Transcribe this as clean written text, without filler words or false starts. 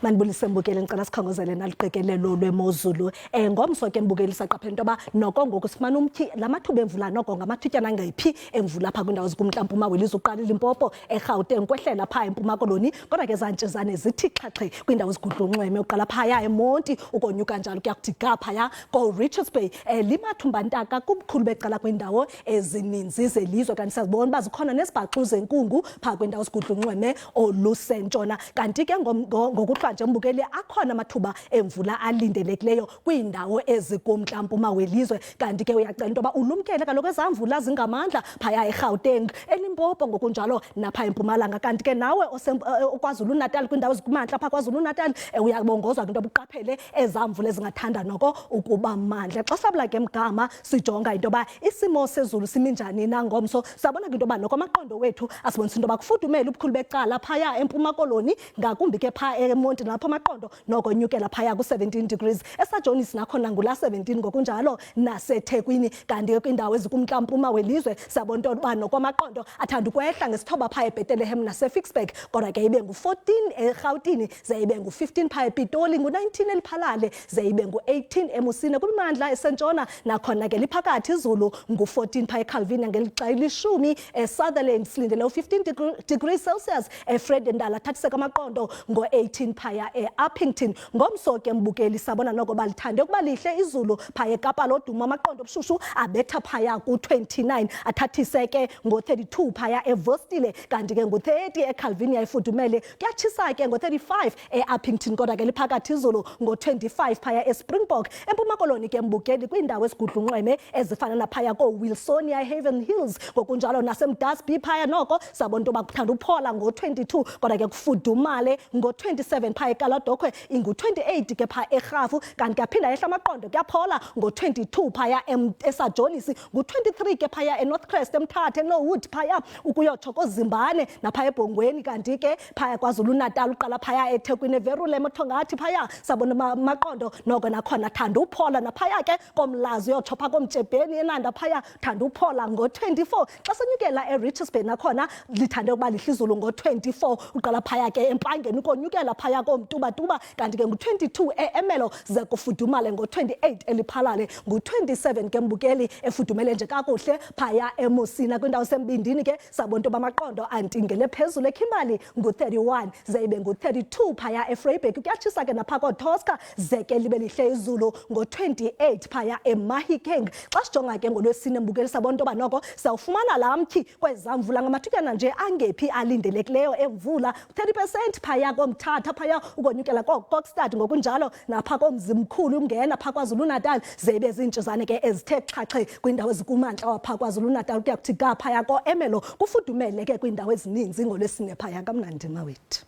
Manibulise mbukeli ngicela sikhongozele naliqikelelo lweMozulu. Ngomso ke mbukeli saqaphela into ba noko ngoku sifumana umtyhi lamathuba emvula noko ngamathutyana ngayiphi emvula pha kwindawo zikumntla-mpuma welizwe uqala iLimpopo, eGauteng kwehlela pha eMpuma Koloni, kodwa ke zantshizane zithi xhaxhe kwindawo zigudlunxweme uqala phaya eMonti ukonyuka njalo kuya kuthi ga phaya ko-Richards Bay. Limathumba ntaka kubukhulu becala kwindawo ezininzi zelizwe, kanti siyazibona uba zikhona nezibhaxu zenkungu pha kwindawo zigudlunxweme olusentshona. Kanti ke ngokuhlwa nje mbukeli akhona amathuba emvula alindelekileyo kwiindawo ezikumntla-mpuma welizwe, kanti ke uyacela into yoba ulumkele kaloku ezamvula zingamandla phaya eGauteng, eLimpopo ngokunjalo napha eMpumalanga. Kanti ke nawe KwaZulu-Natal kwindawo ezikumantla pha KwaZulu-Natal uyabongozwa into obuqaphele ezamvula ezingathanda noko ukuba mandla. Xa sabula ke mgama sijonga into yoba isimo sezulu simi njani na ngomso, sabona into yoba noko amaqondo wethu asibonisa into yoba kufudumele ubukhulu becala phaya eMpuma Koloni, ngakumbi ke pha eMonti nalapho amaqondo noko nyukela phaya ku-17 degrees. ESajonis nakhona ngula 17 ngokunjalo naseThekwini. Kanti ke kwindawo ezikumntla-mpuma welizwe sabona into yoba noko amaqondo athanda ukwehla ngesithoba phaya eBethlehem naseFixburg, kodwa ke ibe ngu-14 eRhawutini, ze ibe ngu-15 phaya ePitoli, ngu-19 eLiphalale, ze ibe ngu-18 eMusine. Kwimimandla esentshona nakhona ke liphakathi izulu, ngu-14 phaya eCalvinia ngelixa ilishumi. eSutherland silindele u-15 degrees Celsius. eFredendal athathiseka amaqondo ngo-18 phaya eUppington. Ngomso ke mbukeli sabona noko balithande ukuba lihle izulu phaya eKapa Loduma, amaqondo obushushu abetha phaya ku-29, athathise ke ngo-32 phaya eVostile, kanti ke ngu-30 eCalvinia efudumele. Kuyatshisa ke ngo-35 eUppington, kodwa ke liphakathi izulu, ngo-25 phaya eSpringbok. eMpuma Koloni ke mbukeli kwiindawo ezigudlunxweme ezifana naphaya kooWilsonia, eHaven Hills ngokunjalo naseMdasby phaya noko sabona into yoba kuthanda uphola ngo-22, kodwa ke kufudumale ngo-27 phaya eKaladokhwe, ingu-28 ke pha eRhafu, kanti kuyaphinda yehla amaqondo kuyaphola ngo-22 phaya eSajonis, ngu-23 ke phaya eNorthcrest, eMthathe, eNowood phaya ukuyotsho koZimbane napha eBhongweni. Kanti ke phaya KwaZulu-Natal uqala phaya eThekwini, eVerulem, eThongathi phaya sabona amaqondo noko nakhona athanda uphola, naphaya ke koMlazi uyotsho pha koMtshebheni, eNanda phaya thanda uphola ngo-24. Xa senyukela eRichards Bay nakhona lithande ukuba lihle izulu ngo-24, uqala phaya ke eMpangeni ukonyukela phaya koMtubatuba, kanti ke ngu-22 eEmelo, ze kufudumale ngo-28 eLiphalale, ngu-27 ke mbukeli efudumele nje kakuhle phaya eMusina. Kwindawo sembindini ke sabona into yoba amaqondo antingele phezulu, eKimberley ngu-31, ze ibe ngu-32 phaya eVryburg. Kuyatshisa ke napha koTosca, ze ke libe lihle izulu ngo-28 phaya eMahikeng. Xa sijonga ke ngoLwesine mbukeli sabona into yoba noko sawufumana laa mtyhi kwezamvula ngamathutyana nje angephi alindelekileyo emvula, 30% phaya koMthatha phaya ukonyukela koKokstad, ngokunjalo napha koMzimkhulu ungena pha KwaZulu-Natal, ze ibe zintshizane ke ezithe xhaxhe kwindawo ezikumantla wapha KwaZulu-Natal kuya kuthi ga phaya koEmelo. Kufudumele ke kwindawo ezininzi ngoLwesine phaya. Kamnandi mawethu.